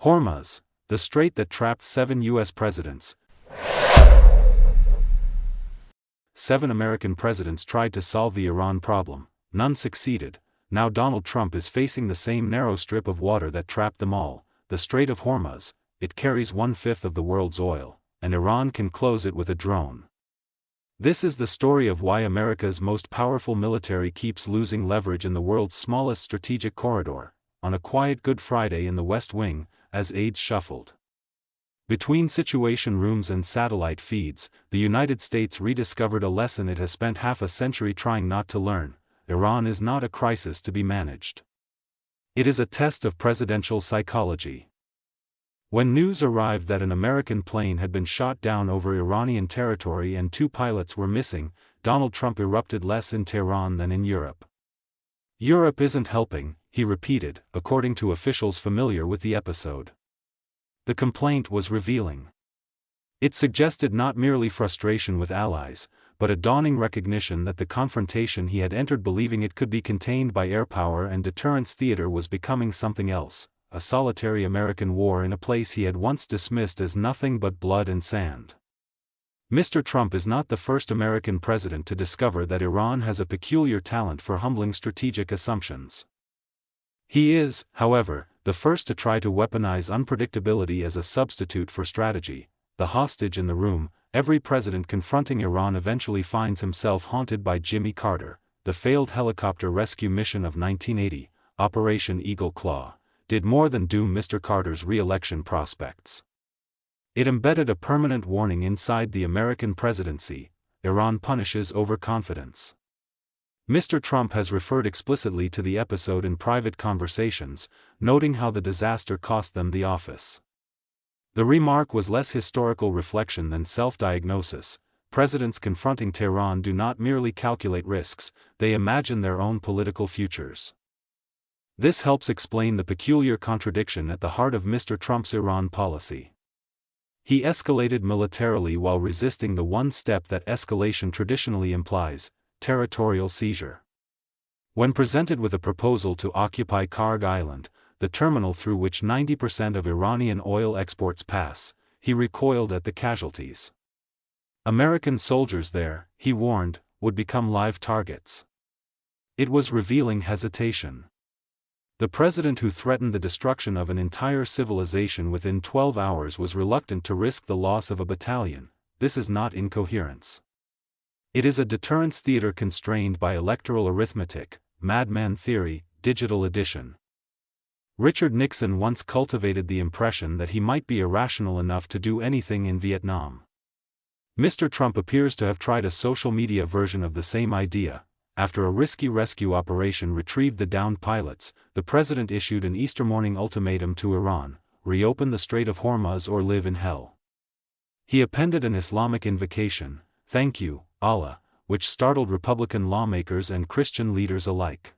Hormuz, the strait that trapped 7 U.S. presidents. 7 American presidents tried to solve the Iran problem, none succeeded. Now Donald Trump is facing the same narrow strip of water that trapped them all, the Strait of Hormuz. It carries 1/5 of the world's oil, and Iran can close it with a drone. This is the story of why America's most powerful military keeps losing leverage in the world's smallest strategic corridor, on a quiet Good Friday in the West Wing, as aides shuffled between situation rooms and satellite feeds. The United States rediscovered a lesson it has spent half a century trying not to learn: Iran is not a crisis to be managed. It is a test of presidential psychology. When news arrived that an American plane had been shot down over Iranian territory and 2 pilots were missing, Donald Trump erupted less in Tehran than in Europe. "Europe isn't helping," he repeated, according to officials familiar with the episode. The complaint was revealing. It suggested not merely frustration with allies, but a dawning recognition that the confrontation he had entered believing it could be contained by air power and deterrence theater was becoming something else, a solitary American war in a place he had once dismissed as nothing but blood and sand. Mr. Trump is not the first American president to discover that Iran has a peculiar talent for humbling strategic assumptions. He is, however, the first to try to weaponize unpredictability as a substitute for strategy. The hostage in the room: every president confronting Iran eventually finds himself haunted by Jimmy Carter. The failed helicopter rescue mission of 1980, Operation Eagle Claw, did more than doom Mr. Carter's re-election prospects. It embedded a permanent warning inside the American presidency: Iran punishes overconfidence. Mr. Trump has referred explicitly to the episode in private conversations, noting how the disaster cost them the office. The remark was less historical reflection than self-diagnosis. Presidents confronting Tehran do not merely calculate risks, they imagine their own political futures. This helps explain the peculiar contradiction at the heart of Mr. Trump's Iran policy. He escalated militarily while resisting the one step that escalation traditionally implies: territorial seizure. When presented with a proposal to occupy Karg Island, the terminal through which 90% of Iranian oil exports pass, he recoiled at the casualties. American soldiers there, he warned, would become live targets. It was revealing hesitation. The president who threatened the destruction of an entire civilization within 12 hours was reluctant to risk the loss of a battalion. This is not incoherence. It is a deterrence theater constrained by electoral arithmetic, madman theory, digital addition. Richard Nixon once cultivated the impression that he might be irrational enough to do anything in Vietnam. Mr. Trump appears to have tried a social media version of the same idea. After a risky rescue operation retrieved the downed pilots, the president issued an Easter morning ultimatum to Iran: reopen the Strait of Hormuz or live in hell. He appended an Islamic invocation, "Thank you, Allah," which startled Republican lawmakers and Christian leaders alike.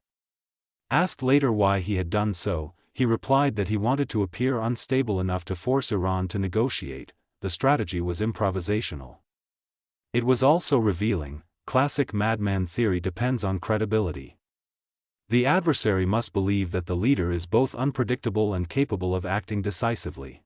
Asked later why he had done so, he replied that he wanted to appear unstable enough to force Iran to negotiate. The strategy was improvisational. It was also revealing. Classic madman theory depends on credibility. The adversary must believe that the leader is both unpredictable and capable of acting decisively.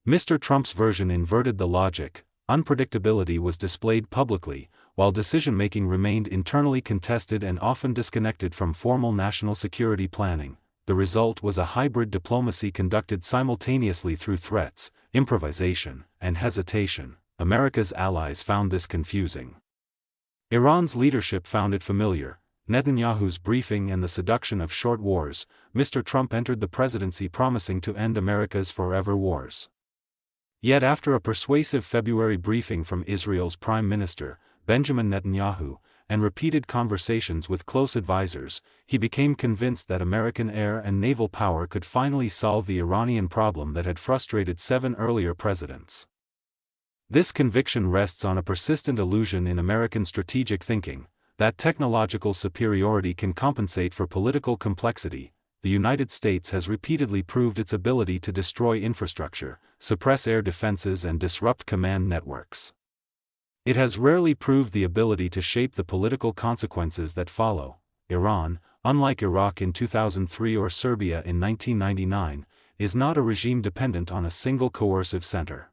Mr. Trump's version inverted the logic. Unpredictability was displayed publicly, while decision-making remained internally contested and often disconnected from formal national security planning. The result was a hybrid diplomacy conducted simultaneously through threats, improvisation, and hesitation. America's allies found this confusing. Iran's leadership found it familiar. Netanyahu's briefing and the seduction of short wars. Mr. Trump entered the presidency promising to end America's forever wars. Yet after a persuasive February briefing from Israel's Prime Minister, Benjamin Netanyahu, and repeated conversations with close advisors, he became convinced that American air and naval power could finally solve the Iranian problem that had frustrated 7 earlier presidents. This conviction rests on a persistent illusion in American strategic thinking, that technological superiority can compensate for political complexity. The United States has repeatedly proved its ability to destroy infrastructure, suppress air defenses and disrupt command networks. It has rarely proved the ability to shape the political consequences that follow. Iran, unlike Iraq in 2003 or Serbia in 1999, is not a regime dependent on a single coercive center.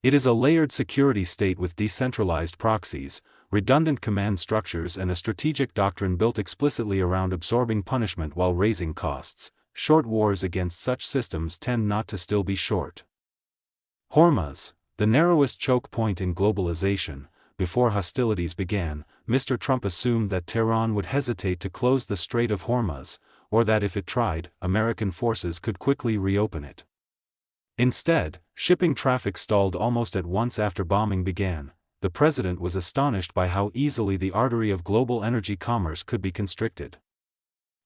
It is a layered security state with decentralized proxies, redundant command structures, and a strategic doctrine built explicitly around absorbing punishment while raising costs. Short wars against such systems tend not to still be short. Hormuz, the narrowest choke point in globalization. Before hostilities began, Mr. Trump assumed that Tehran would hesitate to close the Strait of Hormuz, or that if it tried, American forces could quickly reopen it. Instead, shipping traffic stalled almost at once after bombing began. The president was astonished by how easily the artery of global energy commerce could be constricted.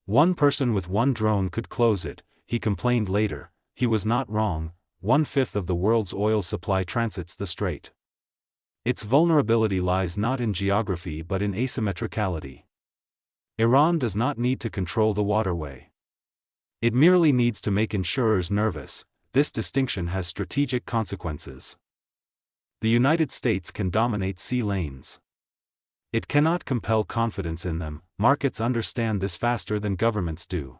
One person with one drone could close it, he complained later. He was not wrong. 1/5 of the world's oil supply transits the strait. Its vulnerability lies not in geography but in asymmetricality. Iran does not need to control the waterway. It merely needs to make insurers nervous. This distinction has strategic consequences. The United States can dominate sea lanes. It cannot compel confidence in them. Markets understand this faster than governments do.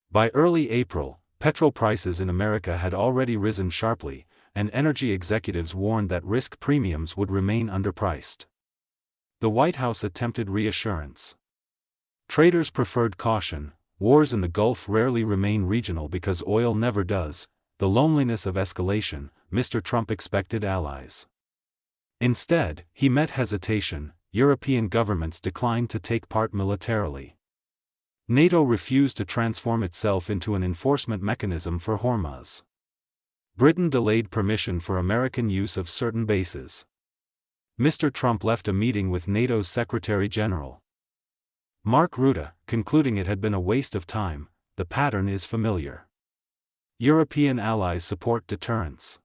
By early April, petrol prices in America had already risen sharply, and energy executives warned that risk premiums would remain underpriced. The White House attempted reassurance. Traders preferred caution. Wars in the Gulf rarely remain regional because oil never does. The loneliness of escalation. Mr. Trump expected allies. Instead, he met hesitation. European governments declined to take part militarily. NATO refused to transform itself into an enforcement mechanism for Hormuz. Britain delayed permission for American use of certain bases. Mr. Trump left a meeting with NATO's Secretary General Mark Rutte, concluding it had been a waste of time. The pattern is familiar. European allies support deterrence.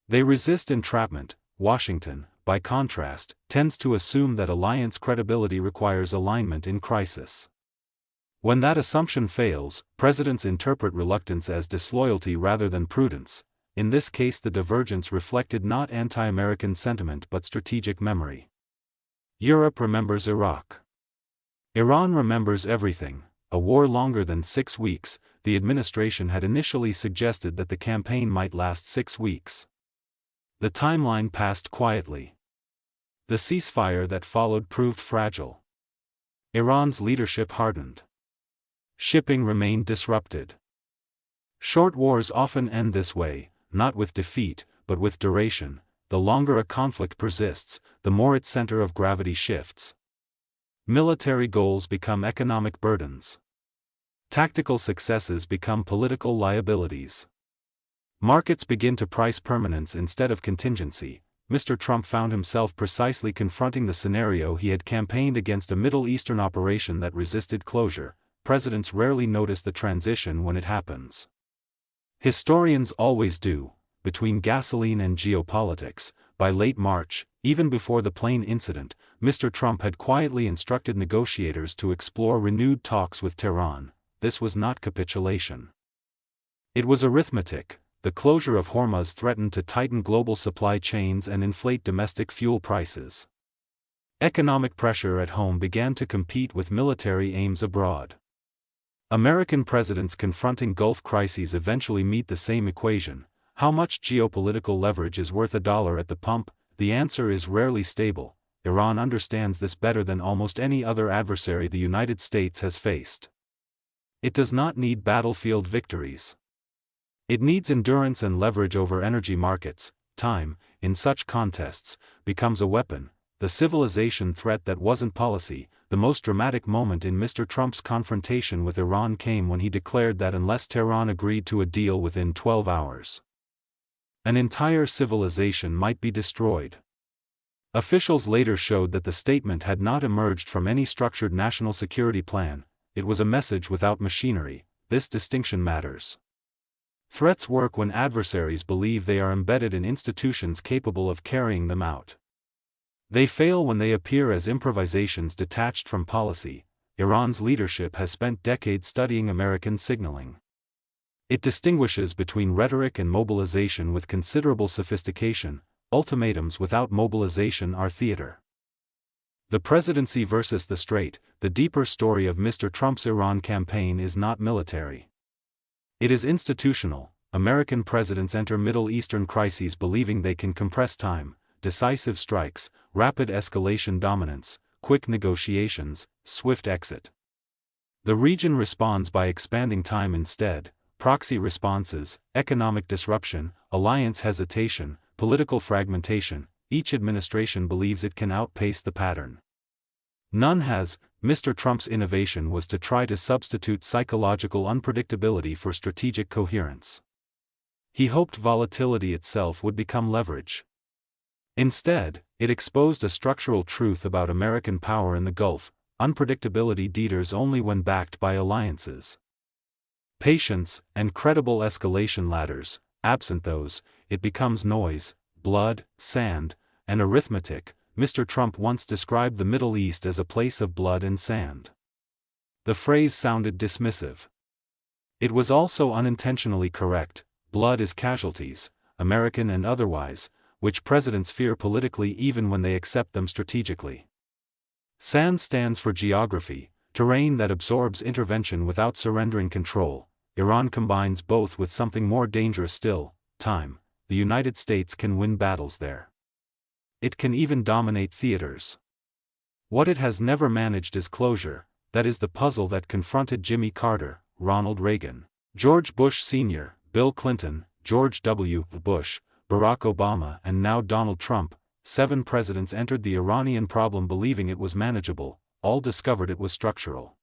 They resist entrapment. Washington, by contrast, tends to assume that alliance credibility requires alignment in crisis. When that assumption fails, presidents interpret reluctance as disloyalty rather than prudence. In this case, the divergence reflected not anti-American sentiment but strategic memory. Europe remembers Iraq. Iran remembers everything. A war longer than 6 weeks. The administration had initially suggested that the campaign might last 6 weeks. The timeline passed quietly. The ceasefire that followed proved fragile. Iran's leadership hardened. Shipping remained disrupted. Short wars often end this way, not with defeat, but with duration. The longer a conflict persists, the more its center of gravity shifts. Military goals become economic burdens. Tactical successes become political liabilities. Markets begin to price permanence instead of contingency. Mr. Trump found himself precisely confronting the scenario he had campaigned against: a Middle Eastern operation that resisted closure. Presidents rarely notice the transition when it happens. Historians always do. Between gasoline and geopolitics, by late March, even before the plane incident, Mr. Trump had quietly instructed negotiators to explore renewed talks with Tehran. This was not capitulation. It was arithmetic. The closure of Hormuz threatened to tighten global supply chains and inflate domestic fuel prices. Economic pressure at home began to compete with military aims abroad. American presidents confronting Gulf crises eventually meet the same equation. How much geopolitical leverage is worth $1 at the pump? The answer is rarely stable. Iran understands this better than almost any other adversary the United States has faced. It does not need battlefield victories. It needs endurance and leverage over energy markets. Time, in such contests, becomes a weapon. The civilization threat that wasn't policy. The most dramatic moment in Mr. Trump's confrontation with Iran came when he declared that unless Tehran agreed to a deal within 12 hours, an entire civilization might be destroyed. Officials later showed that the statement had not emerged from any structured national security plan. It was a message without machinery. This distinction matters. Threats work when adversaries believe they are embedded in institutions capable of carrying them out. They fail when they appear as improvisations detached from policy. Iran's leadership has spent decades studying American signaling. It distinguishes between rhetoric and mobilization with considerable sophistication. Ultimatums without mobilization are theater. The presidency versus the strait. The deeper story of Mr. Trump's Iran campaign is not military. It is institutional. American presidents enter Middle Eastern crises believing they can compress time, decisive strikes, rapid escalation dominance, quick negotiations, swift exit. The region responds by expanding time instead: proxy responses, economic disruption, alliance hesitation, political fragmentation. Each administration believes it can outpace the pattern. None has. Mr. Trump's innovation was to try to substitute psychological unpredictability for strategic coherence. He hoped volatility itself would become leverage. Instead, it exposed a structural truth about American power in the Gulf: unpredictability deters only when backed by alliances. Patience, and credible escalation ladders. Absent those, it becomes noise, blood, sand, and arithmetic. Mr. Trump once described the Middle East as a place of blood and sand. The phrase sounded dismissive. It was also unintentionally correct. Blood is casualties, American and otherwise, which presidents fear politically even when they accept them strategically. Sand stands for geography, terrain that absorbs intervention without surrendering control. Iran combines both with something more dangerous still: time. The United States can win battles there. It can even dominate theaters. What it has never managed is closure. That is the puzzle that confronted Jimmy Carter, Ronald Reagan, George Bush Sr., Bill Clinton, George W. Bush, Barack Obama, and now Donald Trump. 7 presidents entered the Iranian problem believing it was manageable, all discovered it was structural.